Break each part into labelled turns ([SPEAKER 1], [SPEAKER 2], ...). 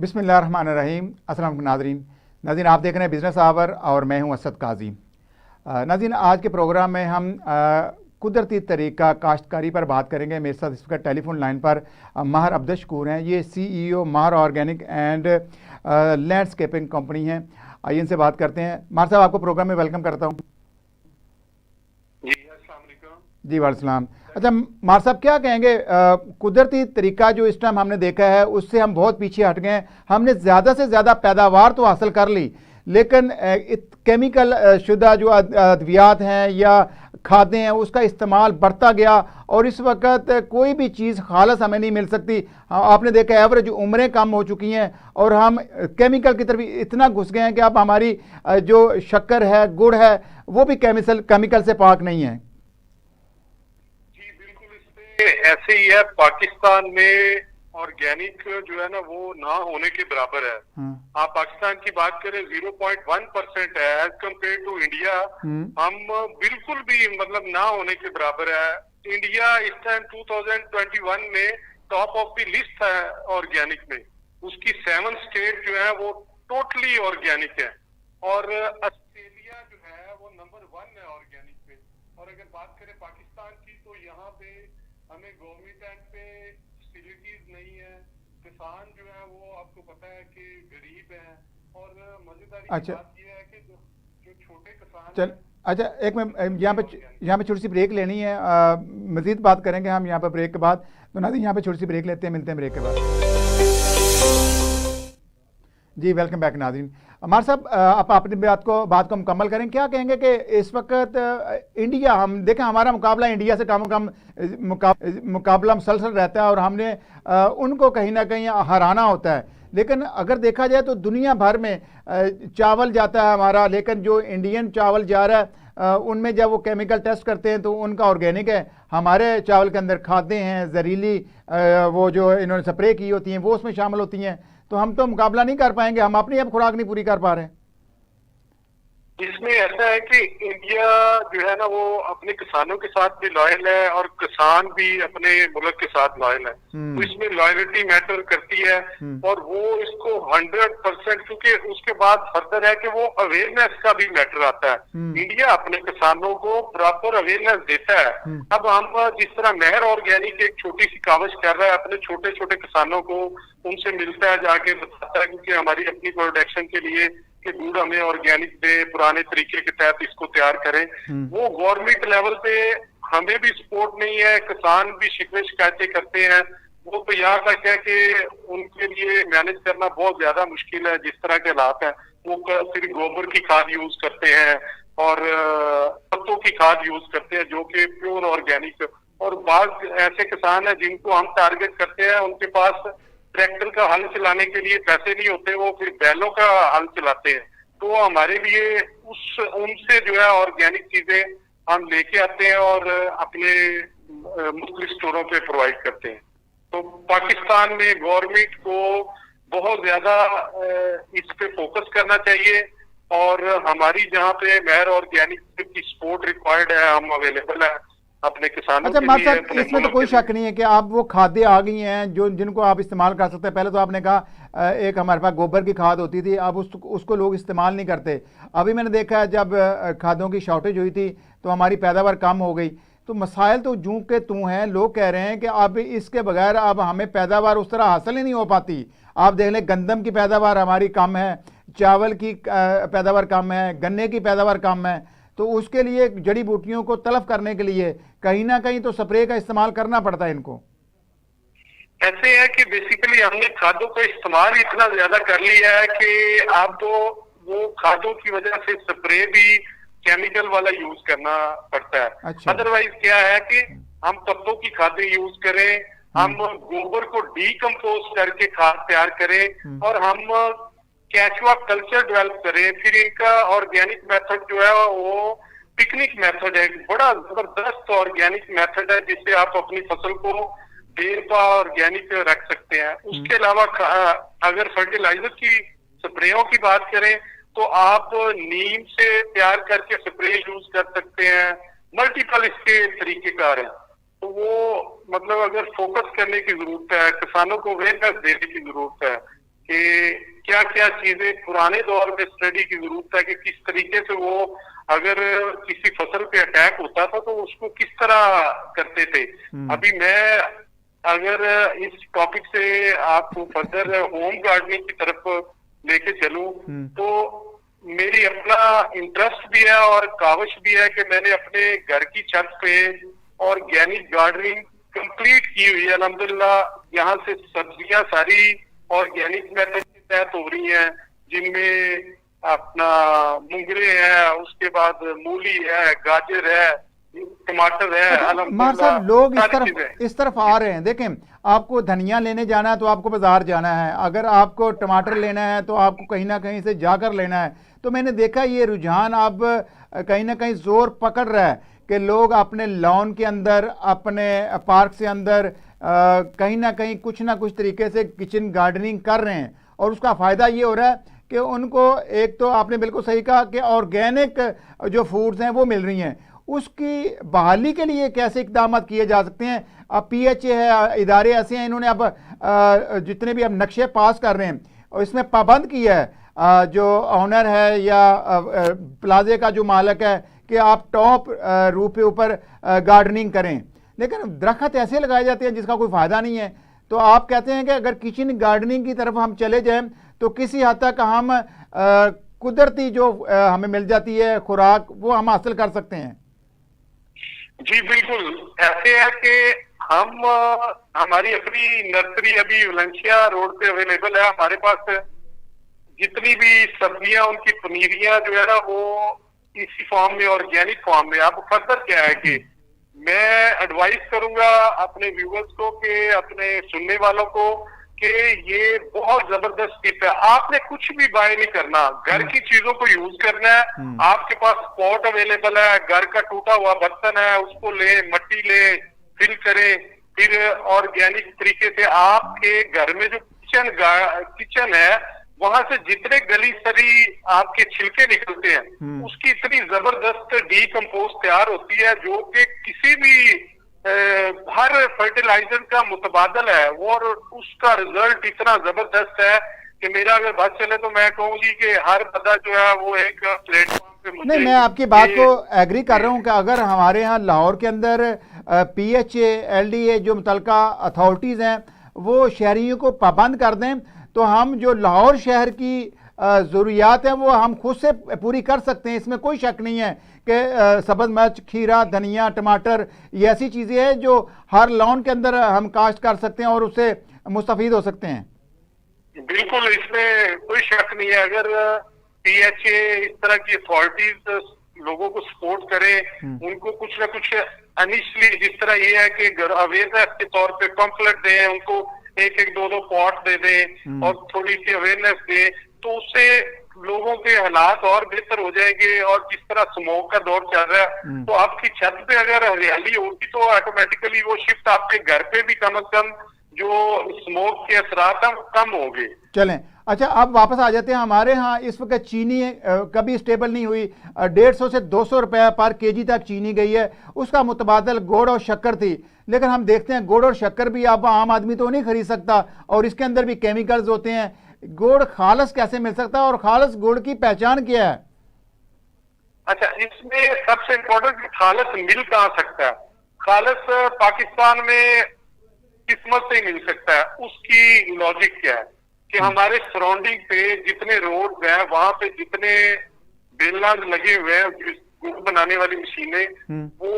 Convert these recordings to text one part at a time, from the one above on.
[SPEAKER 1] बिस्मिल्लाहिर्रहमानिर्रहीम। अस्सलाम वालेकुम नाज़रीन, आप देख रहे हैं बिज़नेस आवर और मैं हूं असद काजी। नाज़रीन, आज के प्रोग्राम में हम कुदरती तरीका काश्तकारी पर बात करेंगे। मेरे साथ इस वक्त टेलीफोन लाइन पर माहर अब्दुशकूर हैं। ये CEO Mahar organic and landscaping company है। आइए इनसे बात करते हैं। माहर साहब, आपको प्रोग्राम में वेलकम करता हूँ। जी वालेकुम। अच्छा मार साहब, क्या कहेंगे, कुदरती तरीका जो इस टाइम हमने देखा है उससे हम बहुत पीछे हट गए हैं। हमने ज़्यादा से ज़्यादा पैदावार तो हासिल कर ली, लेकिन केमिकल शुदा जो अद्वियात हैं या खादें हैं उसका इस्तेमाल बढ़ता गया और इस वक्त कोई भी चीज़ खालस हमें नहीं मिल सकती। आपने देखा एवरेज उम्रें कम हो चुकी हैं और हम केमिकल की तरफ इतना घुस गए हैं कि अब हमारी जो शक्कर है, गुड़ है, वो भी केमिकल से पाक नहीं है।
[SPEAKER 2] ऐसे ही है। पाकिस्तान में ऑर्गेनिक जो है ना वो ना होने के बराबर है। आप पाकिस्तान की बात करें 0.1% है एज कम्पेयर टू इंडिया। हम बिल्कुल भी मतलब ना होने के बराबर है। इंडिया इस टाइम 2021 में टॉप ऑफ द लिस्ट है ऑर्गेनिक में। उसकी 7 स्टेट जो है वो टोटली ऑर्गेनिक है और ऑस्ट्रेलिया जो है वो नंबर 1 है ऑर्गेनिक में। और अगर बात करें पाकिस्तान की तो यहाँ पे हमें गवर्नमेंट पे फैसिलिटीज नहीं है। किसान जो है वो आपको पता है कि गरीब है और मजेदारी की बात ये है कि जो छोटे किसान
[SPEAKER 1] अच्छा एक मिनट, यहाँ पे छोटी सी ब्रेक लेनी है। मजीद बात करेंगे हम यहाँ पे ब्रेक के बाद। तो नाज़रीन, यहाँ पे छोटी सी ब्रेक लेते हैं, मिलते हैं ब्रेक के बाद। जी वेलकम बैक नाज़रीन। अमार साहब, आप अपनी बात को मुकम्मल करें। क्या कहेंगे कि इस वक्त इंडिया, हम देखें हमारा मुकाबला इंडिया से कम मुकाबला मुसलसल रहता है और हमने उनको कहीं ना कहीं हराना होता है। लेकिन अगर देखा जाए तो दुनिया भर में चावल जाता है हमारा, लेकिन जो इंडियन चावल जा रहा है उनमें जब वो केमिकल टेस्ट करते हैं तो उनका ऑर्गेनिक है। हमारे चावल के अंदर खादें हैं, जहरीली वो जो इन्होंने स्प्रे की होती हैं वो उसमें शामिल होती हैं। तो हम तो मुकाबला नहीं कर पाएंगे, हम अपनी अब खुराक नहीं पूरी कर पा रहे हैं।
[SPEAKER 2] इसमें ऐसा है कि इंडिया जो है ना वो अपने किसानों के साथ भी लॉयल है और किसान भी अपने मुल्क के साथ लॉयल है। तो इसमें लॉयल्टी मैटर करती है और वो इसको 100%, क्योंकि उसके बाद फर्दर है कि वो अवेयरनेस का भी मैटर आता है। इंडिया अपने किसानों को प्रॉपर अवेयरनेस देता है। अब हम जिस तरह महर ऑर्गेनिक एक छोटी सी कावज कर रहा है अपने छोटे छोटे किसानों को, उनसे मिलता है, जाके बताता है क्योंकि हमारी अपनी प्रोडक्शन के लिए कि गुड़ हमें ऑर्गेनिक दे, पुराने तरीके के तहत इसको तैयार करें। वो गवर्नमेंट लेवल पे हमें भी सपोर्ट नहीं है, किसान भी शिकवे शिकायतें करते हैं। वो तो यहाँ तक है कि उनके लिए मैनेज करना बहुत ज्यादा मुश्किल है। जिस तरह के हालात है वो सिर्फ गोबर की खाद यूज करते हैं और पत्तों की खाद यूज करते हैं जो कि प्योर ऑर्गेनिक। और बाद ऐसे किसान है जिनको हम टारगेट करते हैं, उनके पास ट्रैक्टर का हल चलाने के लिए पैसे नहीं होते, वो फिर बैलों का हल चलाते हैं। तो हमारे लिए उनसे जो है ऑर्गेनिक चीजें हम लेके आते हैं और अपने मुख्तलिफ स्टोरों पे प्रोवाइड करते हैं। तो पाकिस्तान में गवर्नमेंट को बहुत ज्यादा इस पे फोकस करना चाहिए और हमारी जहाँ पे महर ऑर्गेनिक की सपोर्ट रिक्वायर्ड है, हम अवेलेबल है अपने किसानों के लिए।
[SPEAKER 1] इसमें तो कोई शक नहीं है कि आप वो खादें आ गई हैं जो जिनको आप इस्तेमाल कर सकते हैं। पहले तो आपने कहा एक हमारे पास गोबर की खाद होती थी, अब उसको लोग इस्तेमाल नहीं करते। अभी मैंने देखा है जब खादों की शॉर्टेज हुई थी तो हमारी पैदावार कम हो गई। तो मसाइल तो जूं के तू हैं। लोग कह रहे हैं कि अब इसके बगैर अब हमें पैदावार उस तरह हासिल ही नहीं हो पाती। आप देख लें, गंदम की पैदावार हमारी कम है, चावल की पैदावार कम है, गन्ने की पैदावार कम है। तो उसके लिए जड़ी बूटियों को तलब करने के लिए कहीं ना कहीं तो स्प्रे का इस्तेमाल करना पड़ता है इनको।
[SPEAKER 2] ऐसे है कि बेसिकली हमने खादों का इस्तेमाल इतना ज्यादा कर लिया है कि आप तो वो खादों की वजह से स्प्रे भी केमिकल वाला यूज करना पड़ता है। अच्छा। अदरवाइज क्या है कि हम पत्तों की खादें यूज करें, हम गोबर को डीकम्पोज करके खाद तैयार करें और हम कैचुआ कल्चर डेवलप करें। फिर इनका ऑर्गेनिक मेथड जो है वो पिकनिक मेथड है, बड़ा जबरदस्त ऑर्गेनिक मेथड है जिससे आप अपनी फसल को देर पा ऑर्गेनिक रख सकते हैं। उसके अलावा अगर फर्टिलाइजर की स्प्रेयों की बात करें तो आप नीम से तैयार करके स्प्रे यूज कर सकते हैं। मल्टीपल इसके तरीकेकार हैं। तो वो मतलब अगर फोकस करने की जरूरत है, किसानों को अवेयरनेस देने की जरूरत है कि क्या क्या चीजें पुराने दौर में स्टडी की जरूरत है कि किस तरीके से वो अगर किसी फसल पे अटैक होता था तो उसको किस तरह करते थे। अभी मैं अगर इस टॉपिक से आपको फर्दर होम गार्डनिंग की तरफ लेके चलूं तो मेरी अपना इंटरेस्ट भी है और काविश भी है कि मैंने अपने घर की छत पे ऑर्गेनिक गार्डनिंग कंप्लीट की हुई है अल्हम्दुलिल्लाह। यहाँ से सब्जियां सारी ऑर्गेनिक मेथड के तहत हो रही हैं, जिनमें अपना मुंगरे है, उसके बाद मूली है, गाजर है, टमाटर है।
[SPEAKER 1] मार साहब, लोग इस तरफ आ रहे हैं। देखें, आपको धनिया लेने जाना है तो आपको बाजार जाना है, अगर आपको टमाटर लेना है तो आपको कहीं ना कहीं से जाकर लेना है। तो मैंने देखा ये रुझान अब कहीं ना कहीं जोर पकड़ रहा है कि लोग अपने लॉन के अंदर, अपने पार्क से अंदर कहीं ना कहीं कुछ ना कुछ तरीके से किचन गार्डनिंग कर रहे हैं। और उसका फ़ायदा ये हो रहा है कि उनको, एक तो आपने बिल्कुल सही कहा कि ऑर्गेनिक जो फूड्स हैं वो मिल रही हैं। उसकी बहाली के लिए कैसे इकदाम किए जा सकते हैं? अब PHA है, इदारे ऐसे हैं, इन्होंने अब जितने भी अब नक्शे पास कर रहे हैं और इसमें पाबंद किया है जो ऑनर है या प्लाजे का जो मालिक है कि आप टॉप रूफ के ऊपर गार्डनिंग करें। लेकिन दरख्त ऐसे लगाए जाते हैं जिसका कोई फ़ायदा नहीं है। तो आप कहते हैं कि अगर किचन गार्डनिंग की तरफ हम चले जाएं तो किसी हद तक हम कुदरती जो हमें मिल जाती है खुराक वो हम हासिल कर सकते हैं।
[SPEAKER 2] जी बिल्कुल, ऐसे है कि हम हमारी अपनी नर्सरी अभी वलेंसिया रोड पे अवेलेबल है। हमारे पास जितनी भी सब्जियां, उनकी पनीरियां जो है ना वो इसी फॉर्म में, ऑर्गेनिक फॉर्म में। अब फर्दर क्या है कि मैं एडवाइस करूंगा अपने व्यूअर्स को, कि अपने सुनने वालों को, कि ये बहुत जबरदस्त टिप है। आपने कुछ भी बाय नहीं करना, घर की चीजों को यूज करना है। आपके पास पॉट अवेलेबल है, घर का टूटा हुआ बर्तन है, उसको ले, मट्टी ले, फिल करें, फिर ऑर्गेनिक तरीके से आपके घर में जो किचन है वहां से जितने गली सरी आपके छिलके निकलते हैं उसकी इतनी जबरदस्त डीकम्पोज तैयार होती है जो कि किसी भी हर फर्टिलाइजर का मुतबादल है वो, और उसका रिजल्ट इतना जबरदस्त है कि मेरा अगर बात चले तो मैं कहूंगी कि हर बंदा जो है वो एक प्लेटफॉर्म पे मुझे।
[SPEAKER 1] नहीं, मैं आपकी बात को एग्री कर रहा हूँ कि अगर हमारे यहाँ लाहौर के अंदर PHA LDA जो मुतलका अथॉरिटीज़ हैं वो शहरियों को पाबंद कर दें तो हम जो लाहौर शहर की ज़रूरियात हैं वो हम खुद से पूरी कर सकते हैं। इसमें कोई शक नहीं है कि सब्ज़ मिर्च, खीरा, धनिया, टमाटर, ये ऐसी चीज़ें हैं जो हर लॉन के अंदर हम काश्त कर सकते हैं और उससे मुस्तफ़ीद हो सकते हैं।
[SPEAKER 2] बिल्कुल, इसमें कोई शक नहीं है। अगर PHA इस तरह की अथॉरिटीज लोगों को सपोर्ट करें, उनको कुछ ना कुछ इनिशियली, जिस तरह ये है कि अवेयरनेस के तौर पे पंफलेट दें, उनको एक एक दो पॉट दे दें और थोड़ी सी अवेयरनेस दें, तो उससे लोगों के हालात और बेहतर हो जाएंगे। और जिस तरह स्मोक का दौर चल रहा है तो आपकी छत पे अगर हरियाली होगी तो ऑटोमेटिकली वो शिफ्ट आपके घर पे भी कम से कम जो स्मोक के असरात हैं कम होंगे।
[SPEAKER 1] चलें, अच्छा अब वापस आ जाते हैं। हमारे यहाँ इस वक्त चीनी कभी स्टेबल नहीं हुई, 150 से 200 रुपये पर kg तक चीनी गई है। उसका मुतबादल गुड़ और शक्कर थी, लेकिन हम देखते हैं गुड़ और शक्कर भी अब आम आदमी तो नहीं खरीद सकता और इसके अंदर भी केमिकल्स होते हैं। गुड़ खालस कैसे मिल सकता है और खालस गुड़ की पहचान क्या है?
[SPEAKER 2] अच्छा, इसमें सबसे इम्पोर्टेंट खालस मिल कहाँ सकता है? खालस पाकिस्तान में किस्मत से ही मिल सकता है। उसकी लॉजिक क्या है कि हमारे सराउंडिंग पे जितने रोड हैं वहां पे जितने बेलना लगे हुए हैं, गुड़ बनाने वाली मशीनें, वो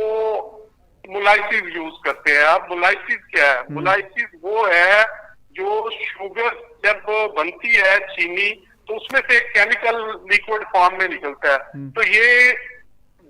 [SPEAKER 2] मोलाइसिस यूज करते हैं। अब मोलाइसिस क्या है? मोलाइसिस वो है जो शुगर जब बनती है चीनी तो उसमें से एक केमिकल लिक्विड फॉर्म में निकलता है। तो ये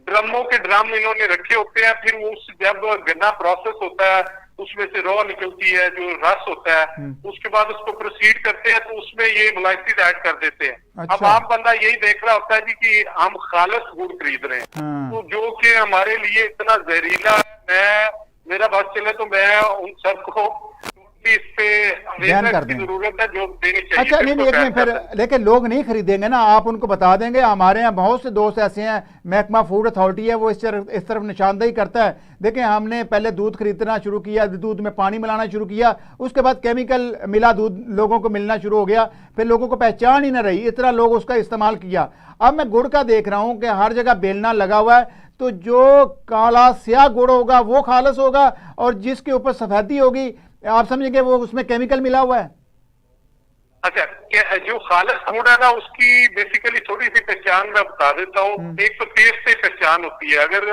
[SPEAKER 2] ड्रमों के ड्रम इन्होंने रखे होते हैं, फिर वो जब गन्ना प्रोसेस होता है उसमें से रॉ निकलती है जो रस होता है, उसके बाद उसको प्रोसीड करते हैं तो उसमें ये मोलाइसिस ऐड कर देते हैं।
[SPEAKER 1] अच्छा।
[SPEAKER 2] अब आम बंदा यही देख रहा होता है जी कि हम खालस गुड़ खरीद रहे हैं, तो जो कि हमारे लिए इतना जहरीला है। मेरा बात चले तो मैं उन सबको इस पे
[SPEAKER 1] बैन कर दें।
[SPEAKER 2] जरूरत है जो देनी चाहिए।
[SPEAKER 1] अच्छा नहीं एक मिनट, फिर लेकिन लोग नहीं खरीदेंगे ना, आप उनको बता देंगे। हमारे यहाँ बहुत से दोस्त ऐसे हैं, महकमा फूड अथॉरिटी है वो इस तरफ निशानदेही करता है। देखें हमने पहले दूध खरीदना शुरू किया, दूध में पानी मिलाना शुरू किया, उसके बाद केमिकल मिला दूध लोगों को मिलना शुरू हो गया, फिर लोगों को पहचान ही ना रही, इतना लोग उसका इस्तेमाल किया। अब मैं गुड़ का देख रहा हूँ कि हर जगह बेलना लगा हुआ है, तो जो काला स्याह गुड़ होगा वो खालस होगा, और जिसके ऊपर सफेदी होगी आप समझेंगे वो उसमें केमिकल मिला हुआ है।
[SPEAKER 2] अच्छा, जो खालस गुड़ है ना उसकी बेसिकली थोड़ी सी पहचान मैं बता देता हूँ। एक तो टेस्ट से पहचान होती है। अगर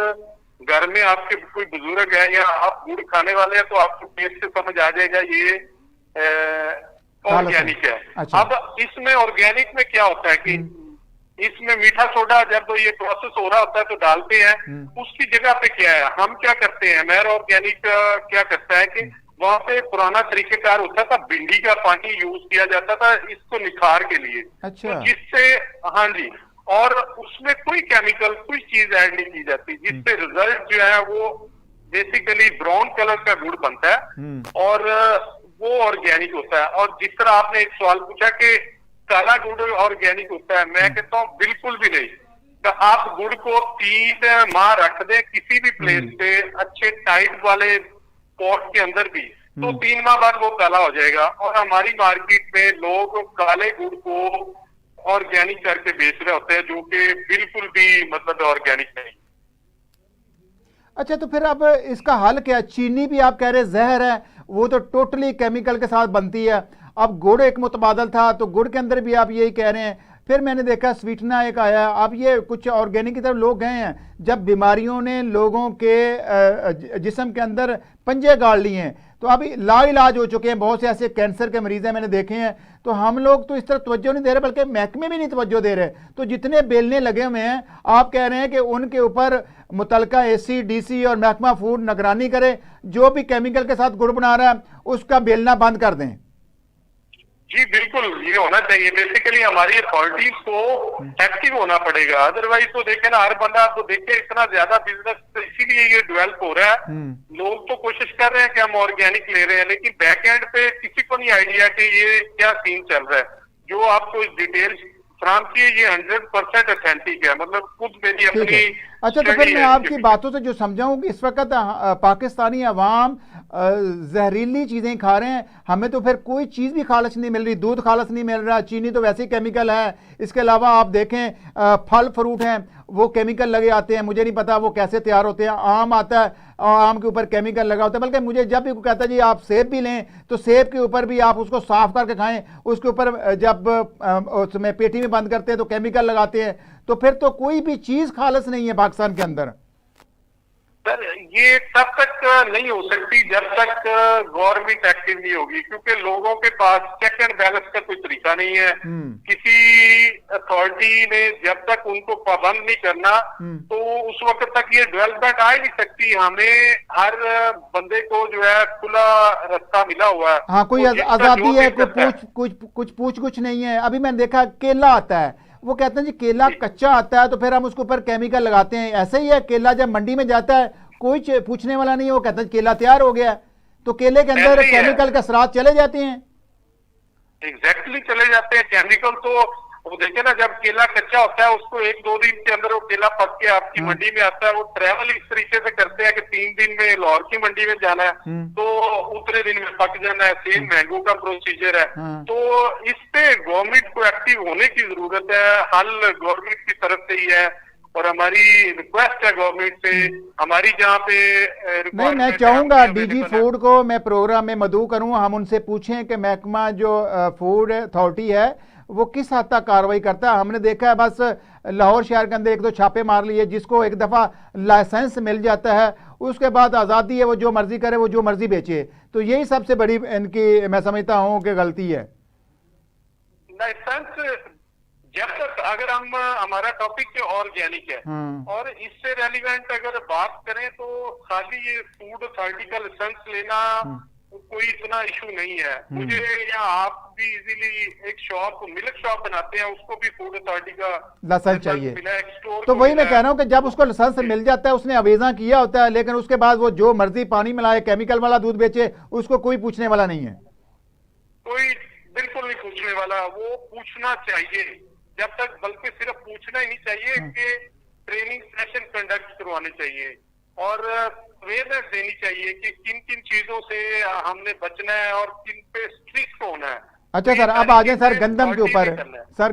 [SPEAKER 2] घर में आपके कोई बुजुर्ग है या आप गुड़ खाने वाले हैं तो आपको टेस्ट से समझ आ जाएगा ये ऑर्गेनिक है।
[SPEAKER 1] अच्छा।
[SPEAKER 2] अब इसमें ऑर्गेनिक में क्या होता है कि इसमें मीठा सोडा जब तो ये प्रोसेस हो रहा होता है तो डालते हैं, उसकी जगह पे क्या है, हम क्या करते हैं, मेयर ऑर्गेनिक क्या करता है कि वहां पे पुराना तरीकेकार होता था, भिंडी का पानी यूज किया जाता था इसको निखार के लिए।
[SPEAKER 1] अच्छा।
[SPEAKER 2] तो जिससे, हाँ जी, और उसमें कोई केमिकल कोई चीज ऐड नहीं की जाती, जिससे रिजल्ट जो है वो बेसिकली ब्राउन कलर का गुड़ बनता है और वो ऑर्गेनिक होता है। और जिस तरह आपने एक सवाल पूछा कि काला गुड़ ऑर्गेनिक होता है, मैं कहता हूँ बिल्कुल भी नहीं। तो आप गुड़ को 3 माह रख दें किसी भी प्लेस पे, अच्छे टाइट वाले पॉट के अंदर भी, तो 3 माह बाद वो काला हो जाएगा। और हमारी मार्केट में लोग काले गुड़ को ऑर्गेनिक करके बेच रहे होते हैं, जो कि बिल्कुल भी मतलब ऑर्गेनिक नहीं।
[SPEAKER 1] अच्छा, तो फिर अब इसका हल क्या? चीनी भी आप कह रहे जहर है, वो तो टोटली केमिकल के साथ बनती है। अब गुड़ एक मुतबादल था, तो गुड़ के अंदर भी आप यही कह रहे हैं। फिर मैंने देखा स्वीटनर एक आया, अब ये कुछ ऑर्गेनिक की तरफ लोग गए हैं। जब बीमारियों ने लोगों के जिस्म के अंदर पंजे गाड़ लिए हैं, तो अभी लाइलाज हो चुके हैं बहुत से ऐसे कैंसर के मरीज हैं मैंने देखे हैं। तो हम लोग तो इस तरह तवज्जो नहीं दे रहे, बल्कि महकमे भी नहीं तवज्जो दे रहे। तो जितने बेलने लगे हुए हैं, आप कह रहे हैं कि उनके ऊपर मुतलका एसी डीसी और महकमा फूड निगरानी करे, जो भी केमिकल के साथ गुड़ बना रहा है उसका बेलना बंद कर दें।
[SPEAKER 2] जी बिल्कुल, ये होना चाहिए। बेसिकली हमारी अथॉरिटीज को एक्टिव होना पड़ेगा, अदरवाइज तो देखे ना हर बंदा तो देखे इतना ज्यादा बिजनेस, तो इसीलिए ये डेवलप हो रहा है। लोग तो कोशिश कर रहे हैं कि हम ऑर्गेनिक ले रहे हैं, लेकिन बैक एंड पे किसी को नहीं आइडिया कि ये क्या सीन चल रहा है। जो आपको डिटेल फ्राम की ये 100% ऑथेंटिक है, मतलब खुद मेरी अपनी।
[SPEAKER 1] अच्छा, तो फिर मैं आपकी बातों से जो समझा हूं कि इस वक्त पाकिस्तानी अवाम जहरीली चीज़ें खा रहे हैं, हमें तो फिर कोई चीज़ भी खालस नहीं मिल रही, दूध खालस नहीं मिल रहा, चीनी तो वैसे ही केमिकल है। इसके अलावा आप देखें फल फ्रूट हैं वो केमिकल लगे आते हैं, मुझे नहीं पता वो कैसे तैयार होते हैं। आम आता है और आम के ऊपर केमिकल लगा होता है। बल्कि मुझे जब भी कोई कहता है जी आप सेब भी लें, तो सेब के ऊपर भी आप उसको साफ करके खाएं, उसके ऊपर जब उसमें पेटी में बंद करते हैं तो केमिकल लगाते हैं। तो फिर तो कोई भी चीज़ खालस नहीं है पाकिस्तान के अंदर।
[SPEAKER 2] सर ये तब तक नहीं हो सकती जब तक गवर्नमेंट एक्टिव नहीं होगी, क्योंकि लोगों के पास चेक एंड बैलेंस का कोई तरीका नहीं है। किसी अथॉरिटी ने जब तक उनको पाबंद नहीं करना तो उस वक्त तक ये डेवलपमेंट आ ही नहीं सकती। हमें हर बंदे को जो है खुला रास्ता मिला हुआ है।
[SPEAKER 1] हाँ, कोई आजादी है, कुछ पूछ नहीं है। अभी मैंने देखा केला आता है, वो कहते हैं जी केला कच्चा आता है तो फिर हम उसके ऊपर केमिकल लगाते हैं। ऐसे ही है, केला जब मंडी में जाता है कोई पूछने वाला नहीं है, वो कहता है केला तैयार हो गया, तो केले के अंदर केमिकल के असरात चले जाते हैं।
[SPEAKER 2] एग्जैक्टली चले जाते हैं केमिकल। तो वो देखिए ना, जब केला कच्चा होता है उसको 1-2 दिन के अंदर वो केला पक के आपकी मंडी में आता है। वो ट्रेवल इस तरीके से करते हैं कि 3 दिन में लाहौर की मंडी में जाना है तो उतने दिन में पक जाना है। सेम मैंगो का प्रोसीजर है। तो इस पे गवर्नमेंट को एक्टिव होने की जरूरत है। हल गवर्नमेंट की तरफ से ही है और हमारी रिक्वेस्ट है गवर्नमेंट से। हमारी जहाँ पे
[SPEAKER 1] नहीं, मैं चाहूंगा डीजी फूड को मैं प्रोग्राम में मदऊ करूँ, हम उनसे पूछें कि महकमा जो फूड अथॉरिटी है वो किस हद तक कार्रवाई करता है। हमने देखा है बस लाहौर शहर के अंदर 1-2 छापे मार लिए, जिसको एक दफ़ा लाइसेंस मिल जाता है उसके बाद आज़ादी है, वो जो मर्जी करे, वो जो मर्जी बेचे। तो यही सबसे बड़ी इनकी मैं समझता हूँ कि गलती है।
[SPEAKER 2] लाइसेंस जब तक, अगर हम हमारा टॉपिक ऑर्गेनिक है और इससे रेलिवेंट अगर बात करें तो खाली ये फूड अथॉरिटी का लाइसेंस लेना कोई इतना इशू नहीं है। मुझे या आप भी इजीली एक शॉप, मिल्क शॉप बनाते हैं, उसको भी फूड अथॉरिटी का
[SPEAKER 1] लाइसेंस चाहिए। तो वही मैं कह रहा हूँ कि जब उसको लाइसेंस मिल जाता है, उसने अवेजा किया होता है, लेकिन उसके बाद वो जो मर्जी पानी मिलाए, केमिकल वाला दूध बेचे, उसको कोई पूछने वाला नहीं है।
[SPEAKER 2] कोई बिल्कुल नहीं पूछने वाला, वो पूछना चाहिए जब तक, बल्कि सिर्फ पूछना ही नहीं चाहिए कि ट्रेनिंग सेशन कंडक्ट करवाने चाहिए और अवेयरनेस देनी चाहिए कि किन किन चीजों से हमने बचना है और किन पे स्ट्रिक्ट होना है।
[SPEAKER 1] अच्छा सर, अब आ जाए सर गंदम के ऊपर। सर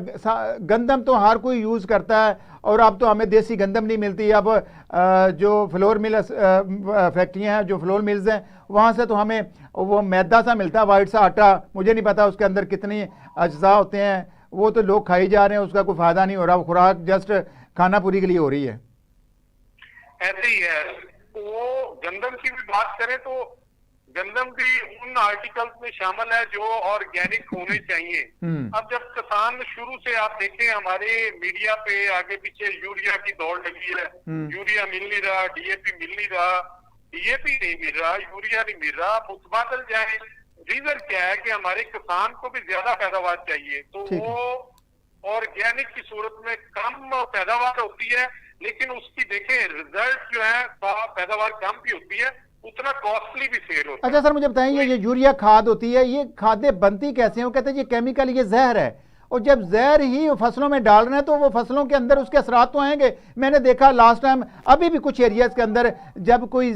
[SPEAKER 1] गंदम तो हर कोई यूज करता है और अब तो हमें देसी गंदम नहीं मिलती। अब जो फ्लोर मिल फैक्ट्रियां हैं, जो फ्लोर मिल्स हैं, वहां से तो हमें वो मैदा सा मिलता है, वाइट सा आटा, मुझे नहीं पता उसके अंदर कितनी अज्जा होते हैं, वो तो लोग खाई जा रहे हैं, उसका कोई फायदा नहीं हो रहा, खुराक जस्ट खाना पूरी के लिए हो रही है।
[SPEAKER 2] ऐसे ही है। वो गंदम की भी बात करें तो गंदम भी उन आर्टिकल्स में शामिल है जो ऑर्गेनिक होने चाहिए। अब जब किसान शुरू से आप देखें हमारे मीडिया पे आगे पीछे यूरिया की दौड़ लगी है, यूरिया मिल नहीं रहा, डीएपी मिल नहीं रहा, डीएपी नहीं मिल रहा, यूरिया नहीं मिल रहा, मुतबादल जाए। रीजन क्या है कि हमारे किसान को भी ज्यादा पैदावार चाहिए, तो वो ऑर्गेनिक की सूरत में कम पैदावार होती है, लेकिन उसकी देखें रिजल्ट जो है पैदावार कम भी होती है, उतना कॉस्टली भी सेल होता है।
[SPEAKER 1] अच्छा सर, मुझे बताइए ये यूरिया खाद होती है, ये खादें बनती कैसे हैं? वो कहते हैं ये केमिकल, ये जहर है, और जब जहर ही फसलों में डाल रहे हैं तो वो फसलों के अंदर उसके असरात तो आएंगे। मैंने देखा लास्ट टाइम, अभी भी कुछ एरियाज के अंदर जब कोई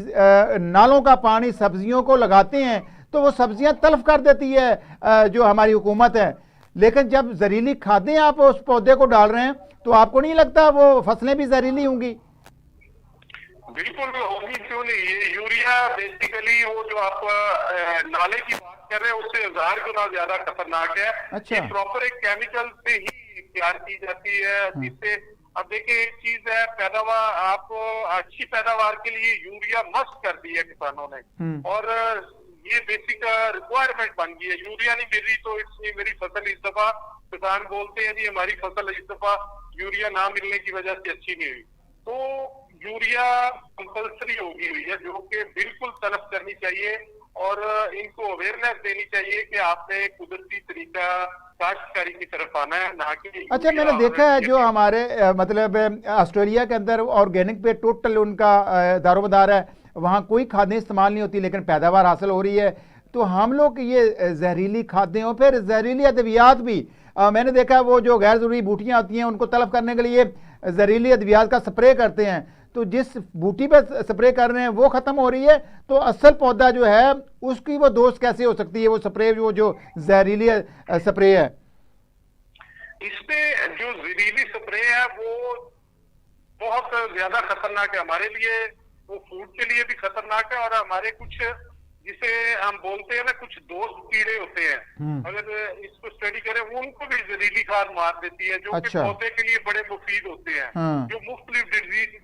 [SPEAKER 1] नालों का पानी सब्जियों को लगाते हैं तो वो सब्जियां तल्फ कर देती है जो हमारी हुकूमत है, लेकिन जब जहरीली खादें आप उस पौधे को डाल रहे हैं तो आपको नहीं लगता वो फसलें भी जहरीली होंगी?
[SPEAKER 2] बिल्कुल होगी, क्यों नहीं। ये यूरिया बेसिकली वो जो आप नाले की बात कर रहे हैं उससे 1000 गुना ज्यादा खतरनाक है।
[SPEAKER 1] अच्छा।
[SPEAKER 2] ये प्रॉपर एक केमिकल से ही तैयार की जाती है, जिससे अब देखिए एक चीज है, पैदावार आप अच्छी पैदावार के लिए यूरिया मस्ट कर दी है किसानों ने, और ये बेसिक रिक्वायरमेंट बन गई है। यूरिया नहीं मिल रही तो इसलिए मेरी फसल इस दफा, किसान बोलते हैं जी हमारी फसल इस दफा यूरिया ना मिलने की वजह से अच्छी नहीं हुई, तो यूरिया कंपल्सरी होगी हुई है, जो कि बिल्कुल तलब करनी चाहिए और इनको अवेयरनेस देनी चाहिए कि आपने कुदरती तरीका काश्तकारी की तरफ आना है, ना कि।
[SPEAKER 1] अच्छा, मैंने देखा है जो हमारे मतलब ऑस्ट्रेलिया के अंदर ऑर्गेनिक पे टोटल उनका दारोमदार है, वहाँ कोई खादें इस्तेमाल नहीं होती लेकिन पैदावार हासिल हो रही है। तो हम लोग ये जहरीली खादें और फिर जहरीली अद्वियात भी, मैंने देखा वो जो गैर जरूरी बूटियाँ होती हैं उनको तलब करने के लिए जहरीली अद्वियात का स्प्रे करते हैं, तो जिस बूटी पे स्प्रे कर रहे हैं वो खत्म हो रही है, तो असल पौधा जो है उसकी वो दोस्त कैसे हो सकती है, वो स्प्रे वो जो जहरीली स्प्रे है?
[SPEAKER 2] इसमें जो जहरीली स्प्रे है वो बहुत ज्यादा खतरनाक है हमारे लिए, वो फूड के लिए भी खतरनाक है, और हमारे कुछ जिसे हम बोलते हैं ना कुछ दोस्त कीड़े होते हैं, अगर इसको स्टडी करें वो उनको भी जहरीली खाद मार देती है, जो कि पौधे के लिए बड़े मुफीद होते हैं, जो मुख्तलिफ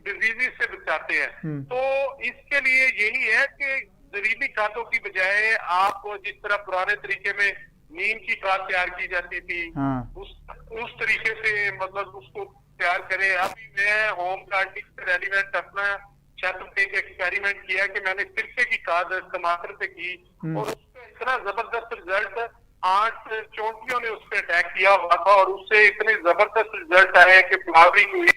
[SPEAKER 2] डिजीज से बचाते हैं। तो इसके लिए यही है कि जहरीली खादों की बजाय आप जिस तरह पुराने तरीके में नीम की खाद तैयार की जाती थी, उस तरीके से मतलब उसको तैयार करें। अभी मैं होम गार्डनिंग से रेलिवेंट अपना छत पे एक एक्सपेरिमेंट किया कि मैंने सिरके की खाद टमाटर पे की, और उसका इतना जबरदस्त रिजल्ट, 8 चोंटियों ने उस पर अटैक किया हुआ था और उससे इतने जबरदस्त रिजल्ट आए कि फ्लावरिंग हुई,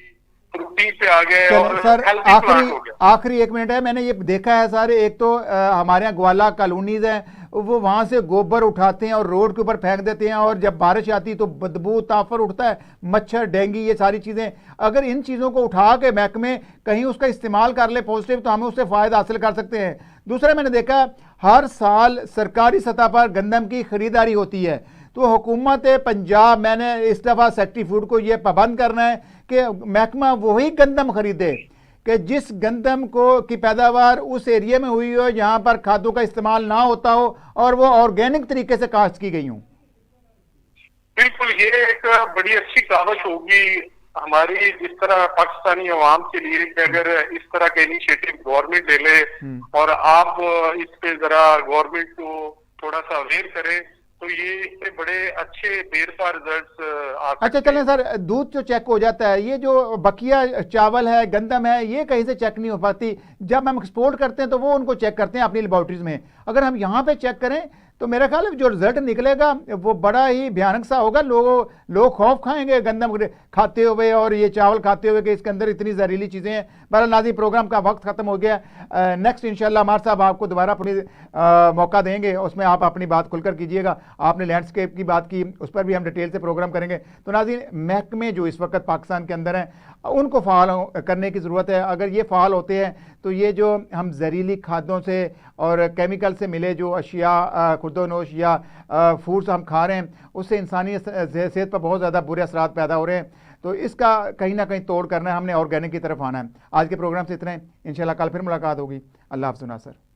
[SPEAKER 2] फ्रूटिंग पे आ गए, और
[SPEAKER 1] सर
[SPEAKER 2] आखिरी
[SPEAKER 1] आखिरी 1 मिनट है, मैंने ये देखा है सर, एक तो हमारे यहाँ ग्वाला कॉलोनीज हैं, वो वहाँ से गोबर उठाते हैं और रोड के ऊपर फेंक देते हैं, और जब बारिश आती है तो बदबू ताफर उठता है, मच्छर डेंगू ये सारी चीज़ें। अगर इन चीज़ों को उठा के महकमे कहीं उसका इस्तेमाल कर ले पॉजिटिव, तो हमें उससे फ़ायदा हासिल कर सकते हैं। दूसरा मैंने देखा हर साल सरकारी सतह पर गंदम की खरीदारी होती है, तो हुकूमत पंजाब, मैंने इस दफ़ा सेक्रेटरी फूड को ये पाबंद करना है कि महकमा वही गंदम खरीदे कि जिस गंदम को की पैदावार उस एरिया में हुई हो जहां पर खादों का इस्तेमाल ना होता हो और वो ऑर्गेनिक तरीके से काश्त की गई हो।
[SPEAKER 2] बिल्कुल, ये एक बड़ी अच्छी कहावत होगी हमारी जिस तरह पाकिस्तानी अवाम के लिए कि अगर इस तरह के इनिशिएटिव गवर्नमेंट ले ले और आप इस पे जरा गवर्नमेंट को थोड़ा सा अवेयर करें, तो ये इससे बड़े अच्छे देर पर रिजल्ट्स आ सकते।
[SPEAKER 1] अच्छा चलें सर, दूध जो चेक हो जाता है, ये जो बकिया चावल है, गंदम है, ये कहीं से चेक नहीं हो पाती। जब हम एक्सपोर्ट करते हैं तो वो उनको चेक करते हैं अपनी लेबोरेटरीज में। अगर हम यहाँ पे चेक करें तो मेरा ख्याल है जो रिजल्ट निकलेगा वो बड़ा ही भयानक सा होगा। लोग खौफ खाएंगे गंदम खाते हुए और ये चावल खाते हुए कि इसके अंदर इतनी जहरीली चीज़ें हैं। बहरहाल नाज़रीन, प्रोग्राम का वक्त ख़त्म हो गया। नेक्स्ट इंशाल्लाह हमारे साहब आपको दोबारा अपनी मौका देंगे, उसमें आप अपनी बात खुलकर कीजिएगा। आपने लैंडस्केप की बात की, उस पर भी हम डिटेल से प्रोग्राम करेंगे। तो नाज़रीन, महकमे जो इस वक्त पाकिस्तान के अंदर हैं उनको फ़ाल करने की ज़रूरत है। अगर ये फ़ाल होते हैं तो ये जो हम जहरीली खादों से और केमिकल से मिले जो अशिया खुर्दोनोश या फूड्स हम खा रहे हैं उससे इंसानी सेहत पर बहुत ज़्यादा बुरे असरात पैदा हो रहे हैं। तो इसका कहीं ना कहीं तोड़ करना है, हमने ऑर्गेनिक की तरफ आना है। आज के प्रोग्राम से इतना ही, इंशाल्लाह कल फिर मुलाकात होगी। अल्लाह हाफ़िज़ नासर।